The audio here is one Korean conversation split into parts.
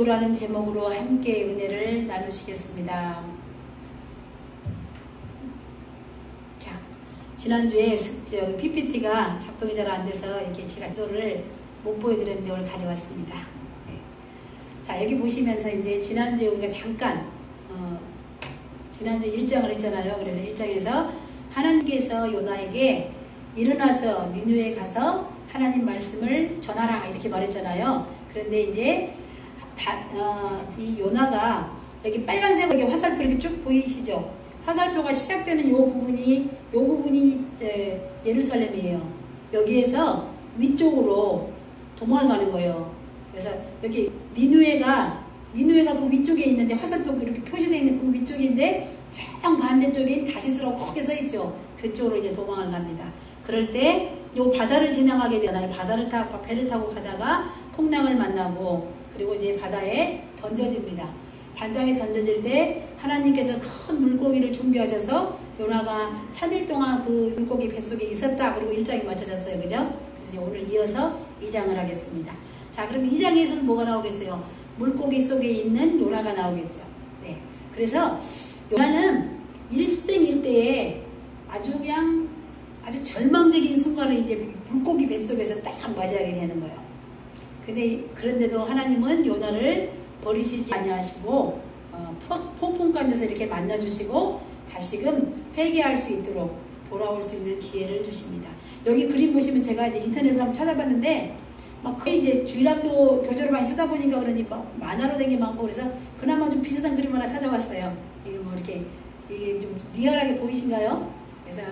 라는 제목으로 함께 은혜를 나누시겠습니다. 자, 지난주에 PPT가 작동이 잘 안 돼서 이렇게 제가 기도를 못 보여드렸는데 오늘 가져왔습니다. 네. 자, 여기 보시면서 이제 지난주에 우리가 잠깐 지난주 1장을 했잖아요. 그래서 1장에서 하나님께서 요나에게 일어나서 니느웨에 가서 하나님 말씀을 전하라 이렇게 말했잖아요. 그런데 이제 이 요나가 여기 빨간색 화살표 이렇게 쭉 보이시죠? 화살표가 시작되는 요 부분이 이제 예루살렘이에요. 여기에서 위쪽으로 도망을 가는 거예요. 그래서 여기 니느웨가 그 위쪽에 있는데 화살표가 이렇게 표시되어 있는 그 위쪽인데 정 반대쪽에 다시스라고 크게 써 있죠. 그쪽으로 이제 도망을 갑니다. 그럴 때 요 바다를 지나가게 되나요? 배를 타고 가다가 풍랑을 만나고 그리고 이제 바다에 던져집니다. 바다에 던져질 때 하나님께서 큰 물고기를 준비하셔서 요나가 3일 동안 그 물고기 뱃속에 있었다. 그리고 1장이 맞춰졌어요. 그죠? 그래서 오늘 이어서 2장을 하겠습니다. 자, 그럼 2장에서는 뭐가 나오겠어요? 물고기 속에 있는 요나가 나오겠죠. 네. 그래서 요나는 일생일대에 아주 절망적인 순간을 이제 물고기 뱃속에서 딱 맞이하게 되는 거예요. 그런데도 하나님은 요나를 버리시지 아니하시고 폭풍 가운데서 이렇게 만나주시고 다시금 회개할 수 있도록 돌아올 수 있는 기회를 주십니다. 여기 그림 보시면 제가 이제 인터넷으로 한번 찾아봤는데 거의 이제 주일학교 교재로 많이 쓰다 보니까 그런지 만화로 된 게 많고 그래서 그나마 좀 비슷한 그림 하나 찾아봤어요. 이게 좀 리얼하게 보이신가요? 그래서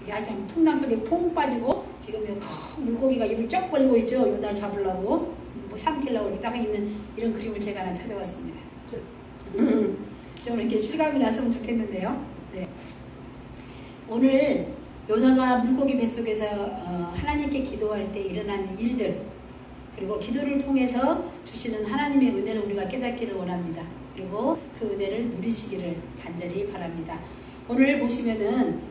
이게 약간 풍랑 속에 퐁 빠지고 지금 큰 물고기가 입을 쫙 벌리고 있죠. 요나를 잡으려고 삼키려고 이렇게 딱 있는 이런 그림을 제가 하나 찾아왔습니다. 좀 이렇게 실감이 났으면 좋겠는데요. 네. 오늘 요나가 물고기 뱃속에서 하나님께 기도할 때 일어나는 일들 그리고 기도를 통해서 주시는 하나님의 은혜를 우리가 깨닫기를 원합니다. 그리고 그 은혜를 누리시기를 간절히 바랍니다. 오늘 보시면은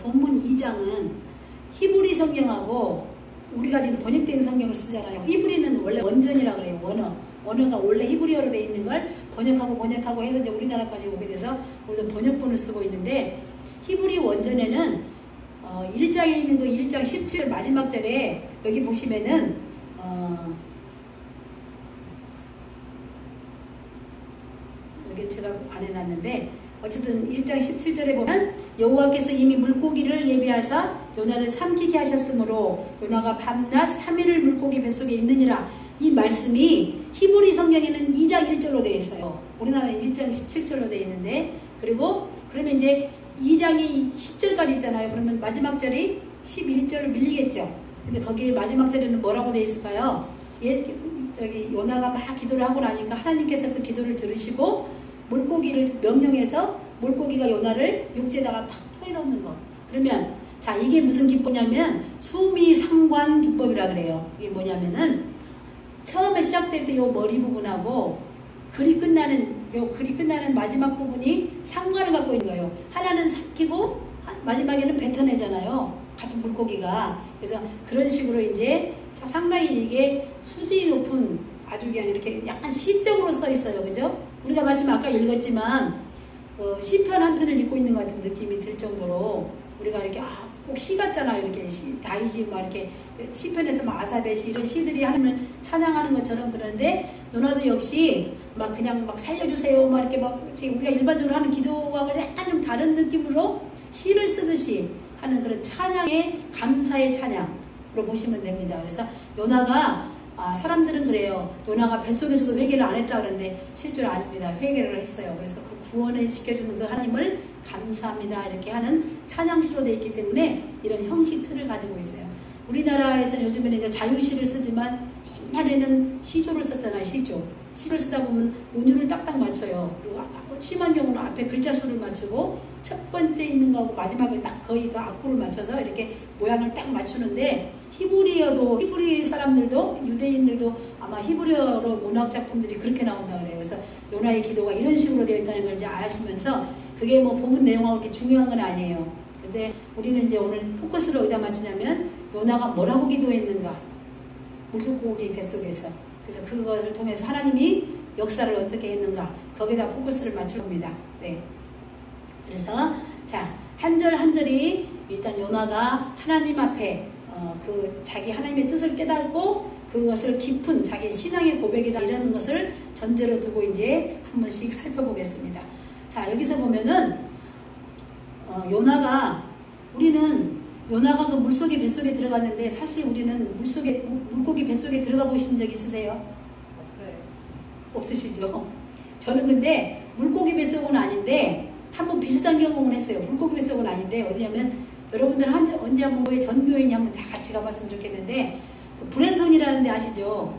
본문 2장은 히브리 성경하고 우리가 지금 번역된 성경을 쓰잖아요. 히브리는 원래 원전이라고 그래요. 원어가 원래 히브리어로 되어 있는 걸 번역하고 해서 이제 우리나라까지 오게 돼서 우리도 번역본을 쓰고 있는데 히브리 원전에는 1장에 있는 그 1장 17 마지막 절에 여기 보시면은 여기 제가 안 해놨는데 어쨌든 1장 17절에 보면 여호와께서 이미 물고기를 예비하사 요나를 삼키게 하셨으므로 요나가 밤낮 3일을 물고기 뱃속에 있느니라. 이 말씀이 히브리 성경에는 2장 1절로 되어 있어요. 우리나라는 1장 17절로 되어 있는데 그러면 이제 2장이 10절까지 있잖아요. 그러면 마지막 절이 11절로 밀리겠죠. 근데 거기 마지막 절에는 뭐라고 되어 있을까요? 요나가 막 기도를 하고 나니까 하나님께서 그 기도를 들으시고 물고기를 명령해서 물고기가 요나를 육지에다가 탁 토해놓는 거. 그러면 자 이게 무슨 기법이냐면 수미상관 기법이라 그래요. 이게 뭐냐면은 처음에 시작될 때 요 머리 부분하고 글이 끝나는 마지막 부분이 상관을 갖고 있는 거예요. 하나는 삼키고 마지막에는 뱉어내잖아요. 같은 물고기가. 그래서 그런 식으로 이제 상당히 이게 수준이 높은 아주 그냥 이렇게 약간 시적으로 써 있어요. 그죠? 우리가 마침 아까 읽었지만 시편 한 편을 읽고 있는 것 같은 느낌이 들 정도로 우리가 이렇게 꼭 시 같잖아요. 이렇게 다윗이 막 이렇게 시편에서 막 아사베시 이런 시들이 하나님을 찬양하는 것처럼 그런데 요나도 역시 막 그냥 막 살려주세요 막 이렇게 우리가 일반적으로 하는 기도하고 약간 좀 다른 느낌으로 시를 쓰듯이 하는 그런 찬양의 감사의 찬양으로 보시면 됩니다. 그래서 요나가 사람들은 그래요. 요나가 뱃속에서도 회개를 안 했다 그러는데 실제로 아닙니다. 회개를 했어요. 그래서 그 구원을 시켜주는 그 하나님을 감사합니다. 이렇게 하는 찬양시로 되어 있기 때문에 이런 형식 틀을 가지고 있어요. 우리나라에서는 요즘에는 이제 자유시를 쓰지만 옛날에는 시조를 썼잖아요. 시를 쓰다 보면 운율을 딱딱 맞춰요. 그리고 심한 경우는 앞에 글자 수를 맞추고 첫 번째 있는 거하고 마지막을 딱 거의 다 악보를 맞춰서 이렇게 모양을 딱 맞추는데 히브리 사람들도 유대인들도 아마 히브리어로 문학 작품들이 그렇게 나온다 그래요. 그래서 요나의 기도가 이런 식으로 되어 있다는 걸 이제 아시면서 그게 뭐 본문 내용하고 그렇게 중요한 건 아니에요. 근데 우리는 이제 오늘 포커스를 어디다 맞추냐면 요나가 뭐라고 기도했는가 물고기 뱃속에서. 그래서 그것을 통해서 하나님이 역사를 어떻게 했는가 거기다 포커스를 맞출 겁니다. 네. 그래서 자, 한 절 한 절이 일단 요나가 하나님 앞에 그 자기 하나님의 뜻을 깨닫고 그것을 깊은 자기 신앙의 고백이다 이런 것을 전제로 두고 이제 한 번씩 살펴보겠습니다. 자, 여기서 보면은 우리는 요나가 그 물속에 뱃속에 들어갔는데 사실 우리는 물고기 뱃속에 들어가 보신 적 있으세요? 없어요. 없으시죠? 저는 근데 물고기 뱃속은 아닌데 한번 비슷한 경험을 했어요. 물고기 뱃속은 아닌데 어디냐면 여러분들 언제 한번 거기 전교인이 한번 다 같이 가봤으면 좋겠는데 그 브랜손이라는 데 아시죠?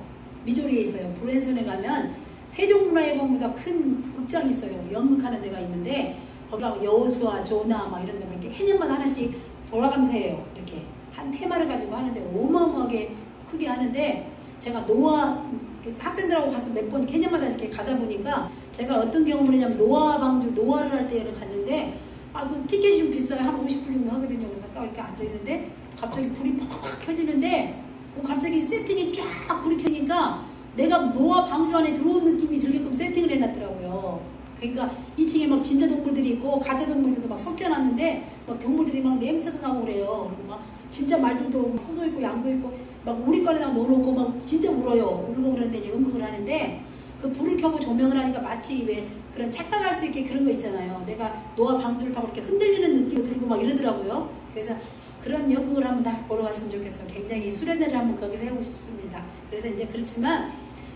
미조리에 있어요. 브랜손에 가면 세종문화회관보다 큰 극장이 있어요. 연극하는 데가 있는데 거기가 여호수아, 조나 막 이런 데 이렇게 해년마다 하나씩 돌아가면서 해요. 이렇게 한 테마를 가지고 하는데 어마어마하게 크게 하는데 제가 학생들하고 가서 몇 번 해년마다 이렇게 가다 보니까 제가 어떤 경험을 했냐면 노아를 할 때를 갔는데 그 티켓이 좀 비싸요. 한 50불 정도 하거든요. 그래서 딱 이렇게 앉아있는데 갑자기 불이 팍 켜지는데 갑자기 세팅이 쫙 불이 켜니까 내가 노아 방주 안에 들어온 느낌이 들게끔 세팅을 해놨더라고요. 그러니까 2층에 막 진짜 동물들이 있고 가짜 동물들도 막 섞여놨는데 막 동물들이 막 냄새도 나고 그래요. 그리고 막 진짜 말들도 소도 있고 양도 있고 막 우리거리에다가 넣어놓고 막 진짜 울어요. 울고 그러는데 이제 연극을 하는데 그 불을 켜고 조명을 하니까 마치 왜 그런 착각할 수 있게 그런 거 있잖아요. 내가 노아 방주를 타고 이렇게 흔들리는 느낌이 들고 막 이러더라고요. 그래서 그런 연극을 한번 다 보러 갔으면 좋겠어요. 굉장히 수련회를 한번 거기서 해보고 싶습니다. 그래서 이제 그렇지만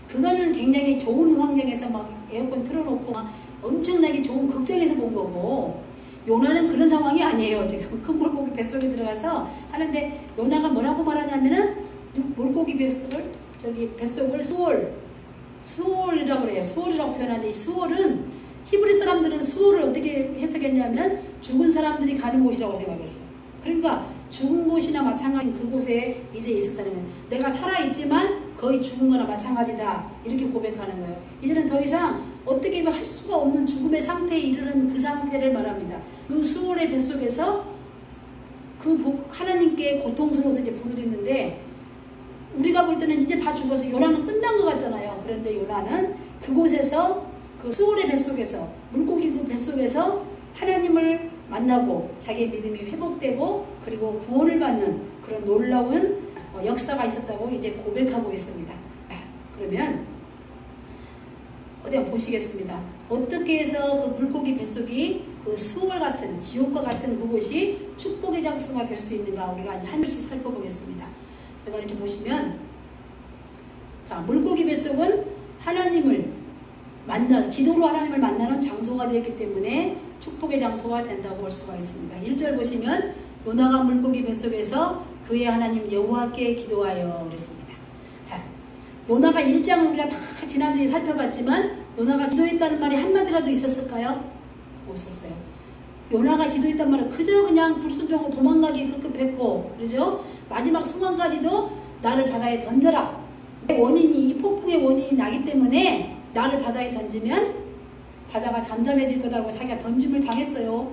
그거는 굉장히 좋은 환경에서 막 에어컨 틀어놓고 막 엄청나게 좋은 극장에서 본 거고 요나는 그런 상황이 아니에요. 지금 큰 물고기 뱃속에 들어가서 하는데 요나가 뭐라고 말하냐면은 물고기 뱃속을 수올이라고 그래요. 수올이라고 표현하는데 이 수올은 히브리 사람들은 수올을 어떻게 해석했냐면 죽은 사람들이 가는 곳이라고 생각했어요. 그러니까 죽은 곳이나 마찬가지인 그곳에 이제 있었다는 거예요. 내가 살아있지만 거의 죽은 거나 마찬가지다 이렇게 고백하는 거예요. 이제는 더 이상 어떻게 할 수가 없는 죽음의 상태에 이르는 그 상태를 말합니다. 그 수월의 뱃속에서 하나님께 고통스러워서 이제 부르짖는데 우리가 볼 때는 이제 다 죽어서 요나는 끝난 것 같잖아요. 그런데 요나는 그곳에서 그 수월의 뱃속에서 물고기 그 뱃속에서 하나님을 만나고 자기의 믿음이 회복되고 그리고 구원을 받는 그런 놀라운 역사가 있었다고 이제 고백하고 있습니다. 그러면 어디 한번 보시겠습니다. 어떻게 해서 그 물고기 뱃속이 그 수월 같은 지옥과 같은 그곳이 축복의 장소가 될 수 있는가 우리가 이제 한 번씩 살펴보겠습니다. 제가 이렇게 보시면 자 물고기 뱃속은 기도로 하나님을 만나는 장소가 되었기 때문에 축복의 장소가 된다고 볼 수가 있습니다. 1절 보시면 요나가 물고기 뱃속에서 그의 하나님 여호와께 기도하여 그랬습니다. 자, 요나가 1장을 우리가 다 지난주에 살펴봤지만 요나가 기도했다는 말이 한마디라도 있었을까요? 없었어요. 요나가 기도했단 말은 그저 그냥 불순종하고 도망가기 급급했고 그러죠? 마지막 순간까지도 나를 바다에 던져라. 이 폭풍의 원인이 나기 때문에 나를 바다에 던지면 바다가 잠잠해질 거다고 자기가 던짐을 당했어요.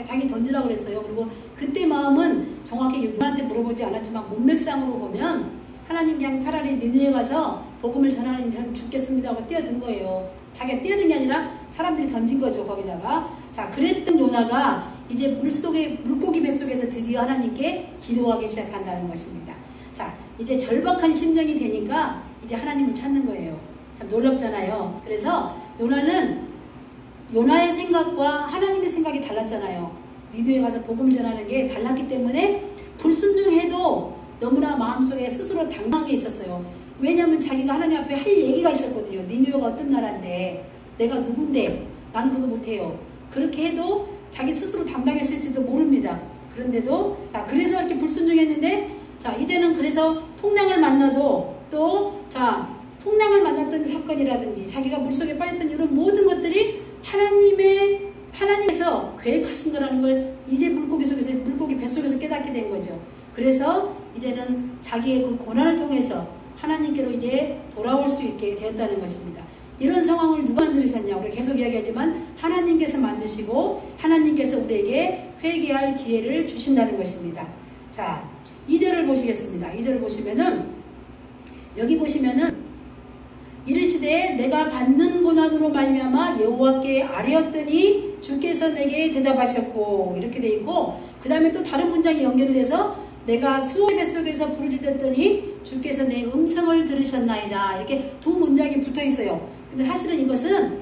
자기 던지라고 그랬어요. 그리고 그때 마음은 정확히 요나한테 물어보지 않았지만 문맥상으로 보면 하나님 그냥 차라리 니느웨 가서 복음을 전하니 전 죽겠습니다 하고 뛰어든 거예요. 자기가 뛰어든 게 아니라 사람들이 던진 거죠. 거기다가 자 그랬던 요나가 이제 물고기 뱃속에서 드디어 하나님께 기도하기 시작한다는 것입니다. 자 이제 절박한 심정이 되니까 이제 하나님을 찾는 거예요. 참 놀랍잖아요. 그래서 요나의 생각과 하나님의 생각이 달랐잖아요. 니느웨 가서 복음을 전하는 게 달랐기 때문에 불순종해도 너무나 마음속에 스스로 당당한 게 있었어요. 왜냐하면 자기가 하나님 앞에 할 얘기가 있었거든요. 니느웨가 어떤 나라인데 내가 누군데 나는 그거 못해요. 그렇게 해도 자기 스스로 당당했을지도 모릅니다. 그런데도 자 그래서 이렇게 불순종했는데 자 이제는 그래서 풍랑을 만나도 또 자 풍랑을 만났던 사건이라든지 자기가 물속에 빠졌던 이런 모든 것들이 하나님께서 계획하신 거라는 걸 이제 물고기 뱃속에서 깨닫게 된 거죠. 그래서 이제는 자기의 그 고난을 통해서 하나님께로 이제 돌아올 수 있게 되었다는 것입니다. 이런 상황을 누가 만드셨냐? 우리 계속 이야기하지만 하나님께서 만드시고 하나님께서 우리에게 회개할 기회를 주신다는 것입니다. 자, 2절을 보시겠습니다. 2절을 보시면은 여기 보시면은 이르시되 내가 받는 말씀만으로 말미암아 여호와께 아뢰었더니 주께서 내게 대답하셨고 이렇게 돼 있고, 그 다음에 또 다른 문장이 연결돼서 내가 수호의 뱃속에서 부르짖었더니 주께서 내 음성을 들으셨나이다. 이렇게 두 문장이 붙어 있어요. 근데 사실은 이것은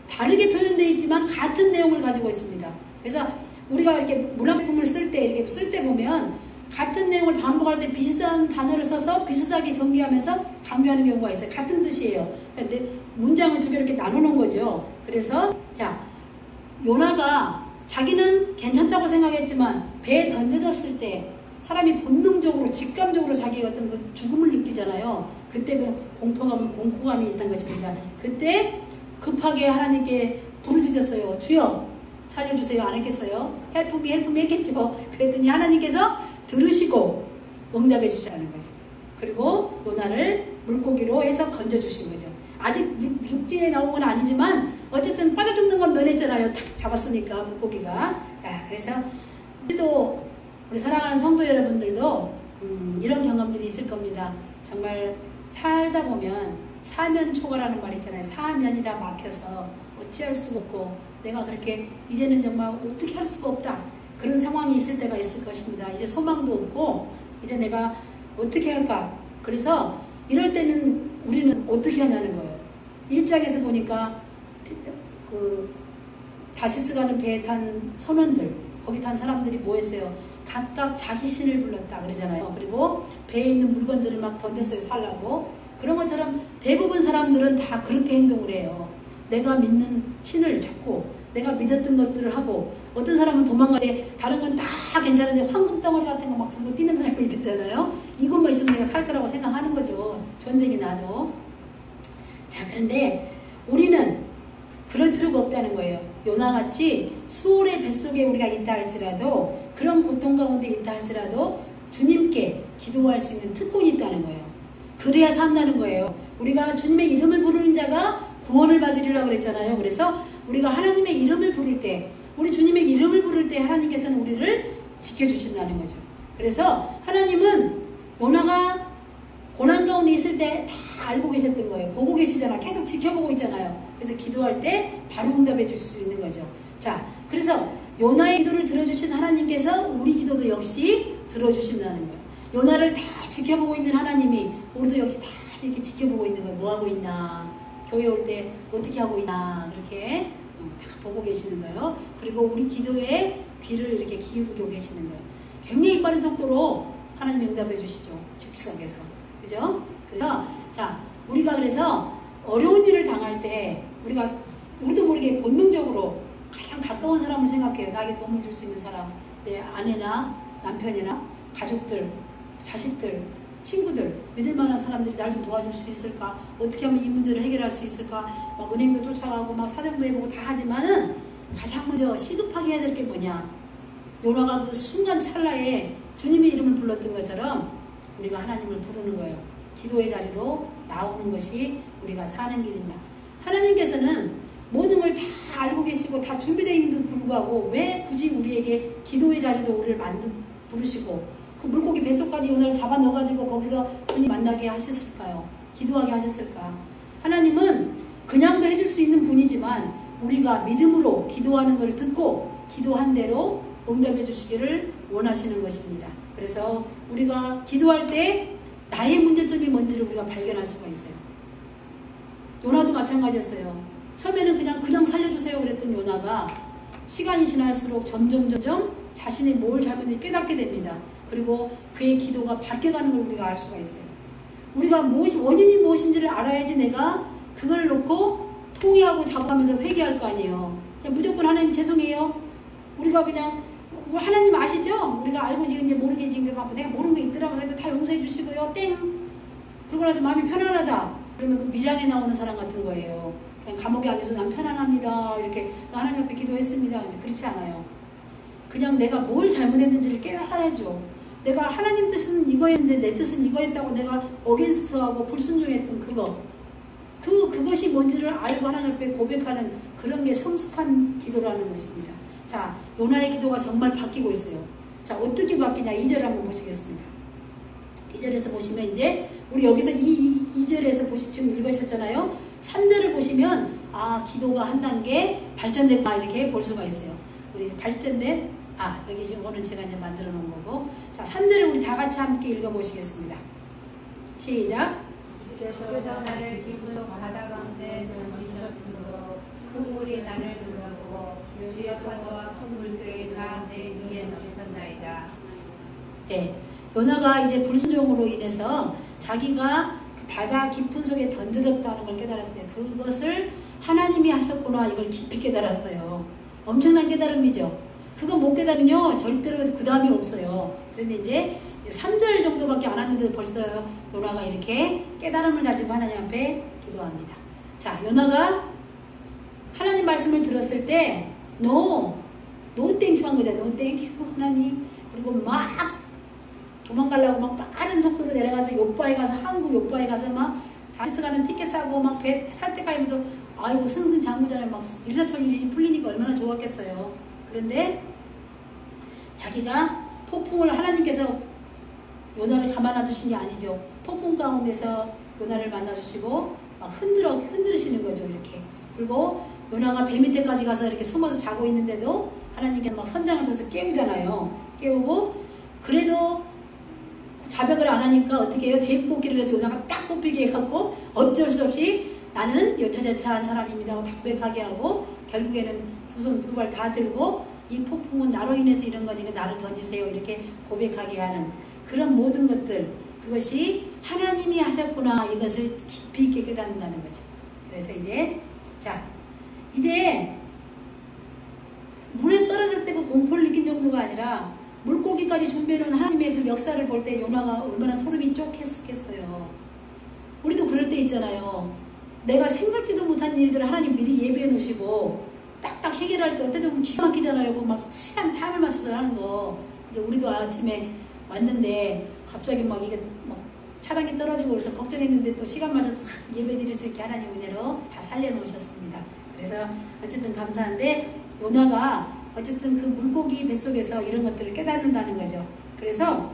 다르게 표현되어 있지만 같은 내용을 가지고 있습니다. 그래서 우리가 이렇게 문학품을 쓸 때 보면 같은 내용을 반복할 때 비슷한 단어를 써서 비슷하게 정리하면서 강조하는 경우가 있어요. 같은 뜻이에요. 근데 문장을 두 개로 이렇게 나누는 거죠. 그래서 자, 요나가 자기는 괜찮다고 생각했지만 배에 던져졌을 때 사람이 본능적으로 직감적으로 자기의 어떤 그 죽음을 느끼잖아요. 그때 그 공포감이 있던 것입니다. 그때 급하게 하나님께 부르짖었어요. 주여 살려주세요. 안 했겠어요? 헬프미 했겠죠. 그랬더니 하나님께서 들으시고 응답해 주시라는 거죠. 그리고 요나를 물고기로 해서 건져주신 거죠. 아직 육지에 나온 건 아니지만 어쨌든 빠져 죽는 건 면했잖아요. 탁 잡았으니까 물고기가. 그래서 또 우리 사랑하는 성도 여러분들도 이런 경험들이 있을 겁니다. 정말 살다 보면 사면초가라는 말 있잖아요. 사면이다 막혀서 어찌할 수가 없고 내가 그렇게 이제는 정말 어떻게 할 수가 없다. 그런 상황이 있을 때가 있을 것입니다. 이제 소망도 없고 이제 내가 어떻게 할까. 그래서 이럴 때는 우리는 어떻게 하냐는 거예요. 1장에서 보니까 그 다시스 가는 배에 탄 선원들, 거기 탄 사람들이 뭐 했어요? 각각 자기 신을 불렀다 그러잖아요. 그리고 배에 있는 물건들을 막 던졌어요. 살라고. 그런 것처럼 대부분 사람들은 다 그렇게 행동을 해요. 내가 믿는 신을 찾고 내가 믿었던 것들을 하고, 어떤 사람은 도망갈 때 다른 건 다 괜찮은데 황금덩어리 같은 거 막 들고 뛰는 사람이 있잖아요. 이것만 있으면 내가 살 거라고 생각하는 거죠. 전쟁이 나도. 자, 그런데 우리는 그럴 필요가 없다는 거예요. 요나같이 수월의 뱃속에 우리가 있다 할지라도, 그런 고통 가운데 있다 할지라도 주님께 기도할 수 있는 특권이 있다는 거예요. 그래야 산다는 거예요. 우리가 주님의 이름을 부르는 자가 구원을 받으리라고 그랬잖아요. 그래서 우리가 하나님의 이름을 부를 때, 우리 주님의 이름을 부를 때 하나님께서는 우리를 지켜주신다는 거죠. 그래서 하나님은 요나가 고난 가운데 있을 때 다 알고 계셨던 거예요. 보고 계시잖아. 계속 지켜보고 있잖아요. 그래서 기도할 때 바로 응답해 줄 수 있는 거죠. 자, 그래서 요나의 기도를 들어주신 하나님께서 우리 기도도 역시 들어주신다는 거예요. 요나를 다 지켜보고 있는 하나님이 우리도 역시 다 이렇게 지켜보고 있는 거예요. 뭐 하고 있나, 교회 올 때 어떻게 하고 있나, 그렇게 다 보고 계시는 거예요. 그리고 우리 기도에 귀를 이렇게 기울이고 계시는 거예요. 굉장히 빠른 속도로 하나님 응답해 주시죠. 즉석에서. 그죠? 그래서 자, 우리가 그래서 어려운 일을 당할 때 우리도 모르게 본능적으로 가장 가까운 사람을 생각해요. 나에게 도움을 줄 수 있는 사람, 내 아내나 남편이나 가족들, 자식들, 친구들, 믿을 만한 사람들이 날 좀 도와줄 수 있을까? 어떻게 하면 이 문제를 해결할 수 있을까? 막 은행도 쫓아가고 막 사정도 해보고 다 하지만은 가장 먼저 시급하게 해야 될 게 뭐냐? 요나가 그 순간 찰나에 주님의 이름을 불렀던 것처럼 우리가 하나님을 부르는 거예요. 기도의 자리로 나오는 것이 우리가 사는 길입니다. 하나님께서는 모든 걸 다 알고 계시고 다 준비되어 있는데도 불구하고 왜 굳이 우리에게 기도의 자리로 우리를 부르시고 그 물고기 뱃속까지 요나를 잡아 넣어가지고 거기서 주님 만나게 하셨을까요? 기도하게 하셨을까? 하나님은 그냥도 해줄 수 있는 분이지만 우리가 믿음으로 기도하는 걸 듣고 기도한 대로 응답해 주시기를 원하시는 것입니다. 그래서 우리가 기도할 때 나의 문제점이 뭔지를 우리가 발견할 수가 있어요. 요나도 마찬가지였어요. 처음에는 그냥 살려주세요 그랬던 요나가 시간이 지날수록 점점 자신이 뭘 잘못했는지 깨닫게 됩니다. 그리고 그의 기도가 바뀌어가는 걸 우리가 알 수가 있어요. 우리가 원인이 무엇인지를 알아야지 내가 그걸 놓고 통회하고 작업하면서 회개할 거 아니에요. 그냥 무조건 하나님 죄송해요. 우리가 그냥 하나님 아시죠? 우리가 알고 지금 이제 모르게 지금 막 내가 모르는 게 있더라고 그래도 다 용서해 주시고요. 땡. 그러고 나서 마음이 편안하다. 그러면 그 밀양에 나오는 사람 같은 거예요. 그냥 감옥에 안에서 난 편안합니다. 이렇게 나 하나님 앞에 기도했습니다. 근데 그렇지 않아요. 그냥 내가 뭘 잘못했는지를 깨달아야죠. 내가 하나님 뜻은 이거였는데 내 뜻은 이거였다고 내가 어게인스트하고 불순종했던 그것이 뭔지를 알고 하나님 앞에 고백하는 그런 게 성숙한 기도라는 것입니다. 자, 요나의 기도가 정말 바뀌고 있어요. 자, 어떻게 바뀌냐? 2절 한번 보시겠습니다. 2절에서 보시면 이제 우리 여기서 2절에서 지금 읽으셨잖아요. 3절을 보시면 기도가 한 단계 발전됐구나 이렇게 볼 수가 있어요. 우리 발전된 여기 지금 오늘 제가 이제 만들어 놓은 거고, 자 3절을 우리 다 같이 함께 읽어보시겠습니다. 시작. 주께서 나를 깊은 바다 가운데 던지셨으므로 큰 물이 나를 눌러보고 주의 파도와 큰 물들이 다 내 위에 넘쳤나이다. 네, 요나가 이제 불순종으로 인해서 자기가 그 바다 깊은 속에 던져졌다는 걸 깨달았어요. 그것을 하나님이 하셨구나 이걸 깊이 깨달았어요. 엄청난 깨달음이죠. 그거 못 깨달으면요 절대로 그 다음이 없어요. 그런데 이제 3절 정도밖에 안 왔는데 벌써 요나가 이렇게 깨달음을 가지고 하나님 앞에 기도합니다. 자, 요나가 하나님 말씀을 들었을 때 노 땡큐 한 거죠. 노 땡큐 하나님. 그리고 막 도망가려고 막 빠른 속도로 내려가서 요바에 가서 한국 요바에 가서 막 다시스 가는 티켓 사고 막 배 탈 때까지도 아이고 승승장구전에 막 일사천리 풀리니까 얼마나 좋았겠어요. 그런데 자기가 폭풍을 하나님께서 요나를 가만놔 두신 게 아니죠. 폭풍 가운데서 요나를 만나주시고 막 흔들으시는 거죠. 이렇게. 그리고 요나가 배 밑에까지 가서 이렇게 숨어서 자고 있는데도 하나님께서 막 선장을 통해서 깨우잖아요. 깨우고 그래도 자백을 안 하니까 어떻게 해요? 제비뽑기를 해서 요나가 딱 뽑히게 해갖고 어쩔 수 없이 나는 여차저차한 사람입니다 하고 고백하게 하고 결국에는 두 손 두 발 다 들고 이 폭풍은 나로 인해서 이런 거니까 나를 던지세요 이렇게 고백하게 하는 그런 모든 것들, 그것이 하나님이 하셨구나 이것을 깊이 있게 깨닫는다는 거죠. 그래서 이제 물에 떨어질 때 그 공포를 느낀 정도가 아니라 물고기까지 준비해놓은 하나님의 그 역사를 볼 때 요나가 얼마나 소름이 쫓겼겠어요. 우리도 그럴 때 있잖아요. 내가 생각지도 못한 일들을 하나님 미리 예비해 놓으시고 딱딱 해결할 때 어때도 기가 막히잖아요. 막 시간 타임을 맞춰서 하는 거. 그래서 우리도 아침에 왔는데 갑자기 막 이게 막 차단기 떨어지고 그래서 걱정했는데 또 시간 맞춰서 예배 드릴 수 있게 하나님 은혜로 다 살려놓으셨습니다. 그래서 어쨌든 감사한데 요나가 어쨌든 그 물고기 뱃속에서 이런 것들을 깨닫는다는 거죠. 그래서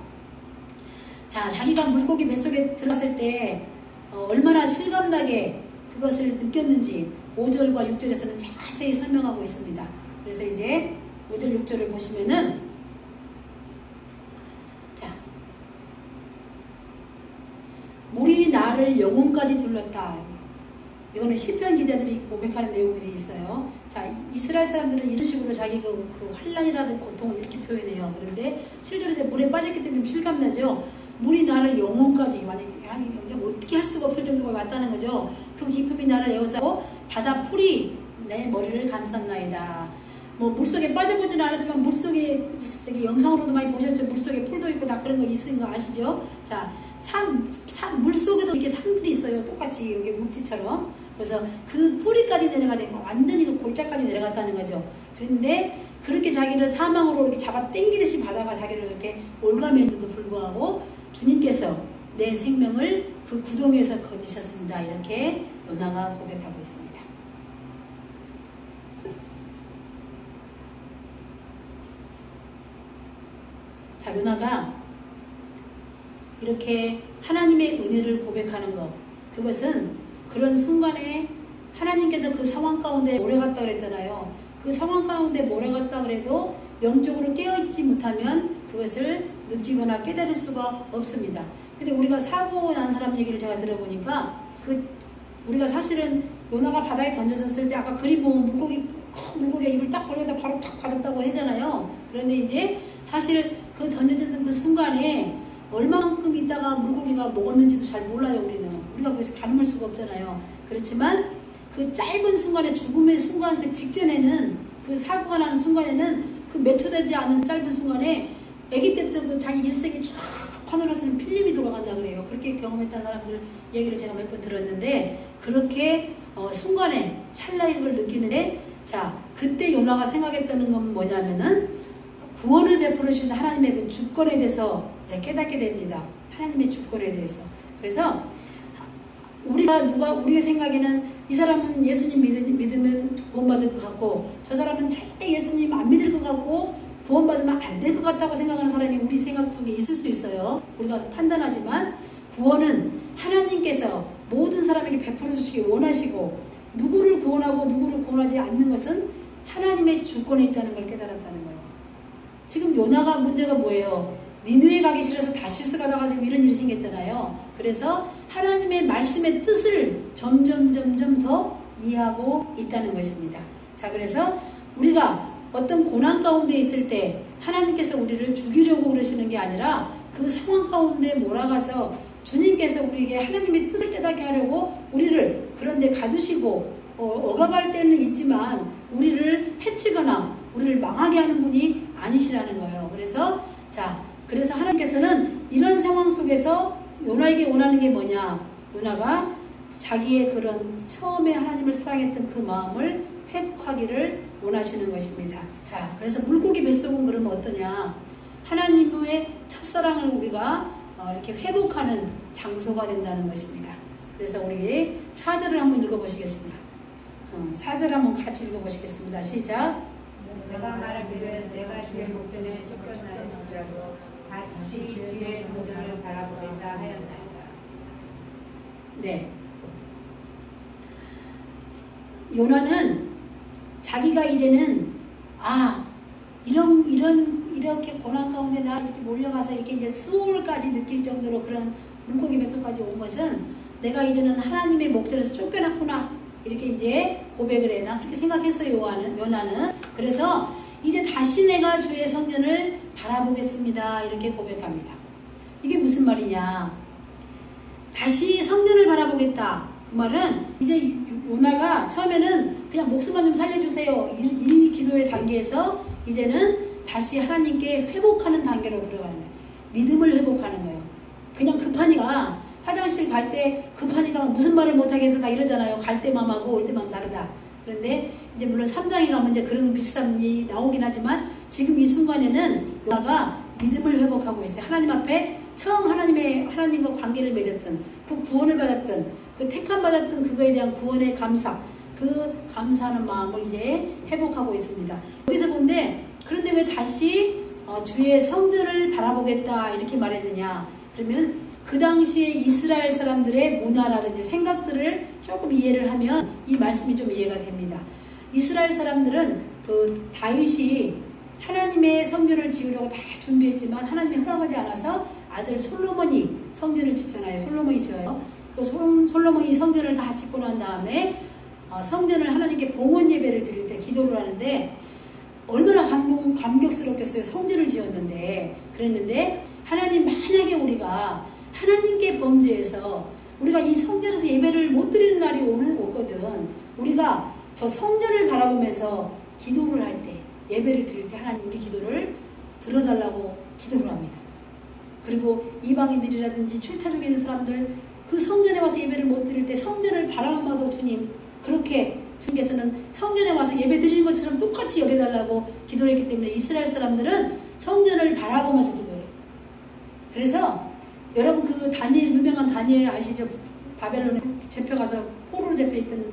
자기가 물고기 뱃속에 들었을 때 얼마나 실감나게 그것을 느꼈는지 5절과 6절에서는 자세히 설명하고 있습니다. 그래서 이제 5절 6절을 보시면은 물이 나를 영혼까지 둘렀다. 이거는 시편 기자들이 고백하는 내용들이 있어요. 자, 이스라엘 사람들은 이런 식으로 자기 그 환란이라든 고통을 이렇게 표현해요. 그런데 실제로 이제 물에 빠졌기 때문에 실감나죠. 물이 나를 영혼까지 어떻게 할 수가 없을 정도가 왔다는 거죠. 그 기쁨이 나를 에워싸고 바다 풀이 내 머리를 감쌌나이다. 뭐 물속에 빠져보지는 않았지만 물속에 영상으로도 많이 보셨죠. 물속에 풀도 있고 다 그런 거 있는 거 아시죠? 자, 물속에도 이렇게 산들이 있어요. 똑같이 여기 묵지처럼. 그래서 그 뿌리까지 내려가니까 완전히 그 골짜까지 내려갔다는 거죠. 그런데 그렇게 자기를 사망으로 이렇게 잡아 당기듯이 바다가 자기를 이렇게 올가매는데도 불구하고 주님께서 내 생명을 그 구덩이에서 거두셨습니다. 이렇게 요나가 고백하고 있습니다. 자, 요나가 이렇게 하나님의 은혜를 고백하는 것, 그것은 그런 순간에 하나님께서 그 상황 가운데 몰아갔다 그랬잖아요. 그 상황 가운데 몰아갔다 그래도 영적으로 깨어있지 못하면 그것을 느끼거나 깨달을 수가 없습니다. 근데 우리가 사고 난 사람 얘기를 제가 들어보니까 우리가 사실은 요나가 바다에 던졌었을 때 아까 그림 보면 물고기가 입을 딱 벌리다 바로 탁 받았다고 하잖아요. 그런데 이제 사실 그 던져졌던 그 순간에 얼마만큼 있다가 물고기가 먹었는지도 잘 몰라요. 우리가 그래서 가늠할 수가 없잖아요. 그렇지만 그 짧은 순간에 죽음의 순간 그 직전에는 그 사고가 나는 순간에는 그 몇 초 되지 않은 짧은 순간에 아기 때부터 그 자기 일생이 쫙 하늘로서는 필름이 돌아간다 그래요. 그렇게 경험했던 사람들 얘기를 제가 몇 번 들었는데 그렇게 순간에 찰나의 걸 느끼는데 자 그때 요나가 생각했다는 건 뭐냐면은 구원을 베풀어 주신 하나님의 그 주권에 대해서 이제 깨닫게 됩니다. 하나님의 주권에 대해서. 그래서 우리가 생각에는 이 사람은 예수님 믿으면 구원받을 것 같고 저 사람은 절대 예수님 안 믿을 것 같고 구원받으면 안 될 것 같다고 생각하는 사람이 우리 생각 속에 있을 수 있어요. 우리가 판단하지만 구원은 하나님께서 모든 사람에게 베풀어 주시기 원하시고 누구를 구원하고 누구를 구원하지 않는 것은 하나님의 주권에 있다는 걸 깨달았다는 거예요. 지금 요나가 문제가 뭐예요? 니느웨 가기 싫어서 다시스 가다가 지금 이런 일이 생겼잖아요. 그래서 하나님의 말씀의 뜻을 점점 더 이해하고 있다는 것입니다. 자, 그래서 우리가 어떤 고난 가운데 있을 때 하나님께서 우리를 죽이려고 그러시는 게 아니라 그 상황 가운데 몰아가서 주님께서 우리에게 하나님의 뜻을 깨닫게 하려고 우리를 그런데 가두시고 억압할 때는 있지만 우리를 해치거나 우리를 망하게 하는 분이 아니시라는 거예요. 그래서 하나님께서는 이런 상황 속에서 요나에게 원하는 게 뭐냐? 요나가 자기의 그런 처음에 하나님을 사랑했던 그 마음을 회복하기를 원하시는 것입니다. 자, 그래서 물고기 뱃속은 그러면 어떠냐? 하나님의 첫사랑을 우리가 이렇게 회복하는 장소가 된다는 것입니다. 그래서 우리 4절을 한번 읽어보시겠습니다. 4절 한번 같이 읽어보시겠습니다. 시작. 내가 말하기를 내가 주의 목전에 쫓겨나였을지라도 다시 주의 성전을 바라보겠다 하였나이다. 네. 요나는 자기가 이제는 이렇게 고난 가운데 나 이렇게 몰려가서 이렇게 이제 수월까지 느낄 정도로 그런 물고기 뱃속까지 온 것은 내가 이제는 하나님의 목전에서 쫓겨났구나 이렇게 이제 고백을 해. 나 그렇게 생각했어요. 요나는. 그래서 이제 다시 내가 주의 성전을 바라보겠습니다. 이렇게 고백합니다. 이게 무슨 말이냐? 다시 성전을 바라보겠다. 그 말은 이제 요나가 처음에는 그냥 목숨만 좀 살려주세요. 이 기도의 단계에서 이제는 다시 하나님께 회복하는 단계로 들어가는 거예요. 믿음을 회복하는 거예요. 그냥 급하니까 화장실 갈 때 급하니까 무슨 말을 못하게 해서 다 이러잖아요. 갈 때 맘하고 올 때 맘 다르다. 그런데 이제 물론 3장에 가면 이제 그런 비슷한 일이 나오긴 하지만 지금 이 순간에는 요나가 믿음을 회복하고 있어요. 하나님 앞에 처음 하나님과 관계를 맺었던 그 구원을 받았던 그 택함 받았던 그거에 대한 구원의 감사, 그 감사하는 마음을 이제 회복하고 있습니다. 여기서 본데 그런데 왜 다시 주의 성전을 바라보겠다 이렇게 말했느냐? 그러면 그 당시에 이스라엘 사람들의 문화라든지 생각들을 조금 이해를 하면 이 말씀이 좀 이해가 됩니다. 이스라엘 사람들은 그 다윗이 하나님의 성전을 지으려고 다 준비했지만 하나님이 허락하지 않아서 아들 솔로몬이 성전을 짓잖아요. 솔로몬이 지어요. 그 솔로몬이 성전을 다 짓고 난 다음에 성전을 하나님께 봉헌 예배를 드릴 때 기도를 하는데 얼마나 감격스럽겠어요. 성전을 지었는데 그랬는데 하나님 만약에 우리가 하나님께 범죄해서 우리가 이 성전에서 예배를 못 드리는 날이 오거든. 우리가 저 성전을 바라보면서 기도를 할 때 예배를 드릴 때 하나님 우리 기도를 들어달라고 기도를 합니다. 그리고 이방인들이라든지 출타족에 있는 사람들 그 성전에 와서 예배를 못 드릴 때 성전을 바라만 봐도 주님 그렇게 주님께서는 성전에 와서 예배 드리는 것처럼 똑같이 여겨달라고 기도했기 때문에 이스라엘 사람들은 성전을 바라보면서 기도해요. 그래서 여러분 그 다니엘 유명한 다니엘 아시죠? 바벨론에 잡혀가서 포로로 잡혀있던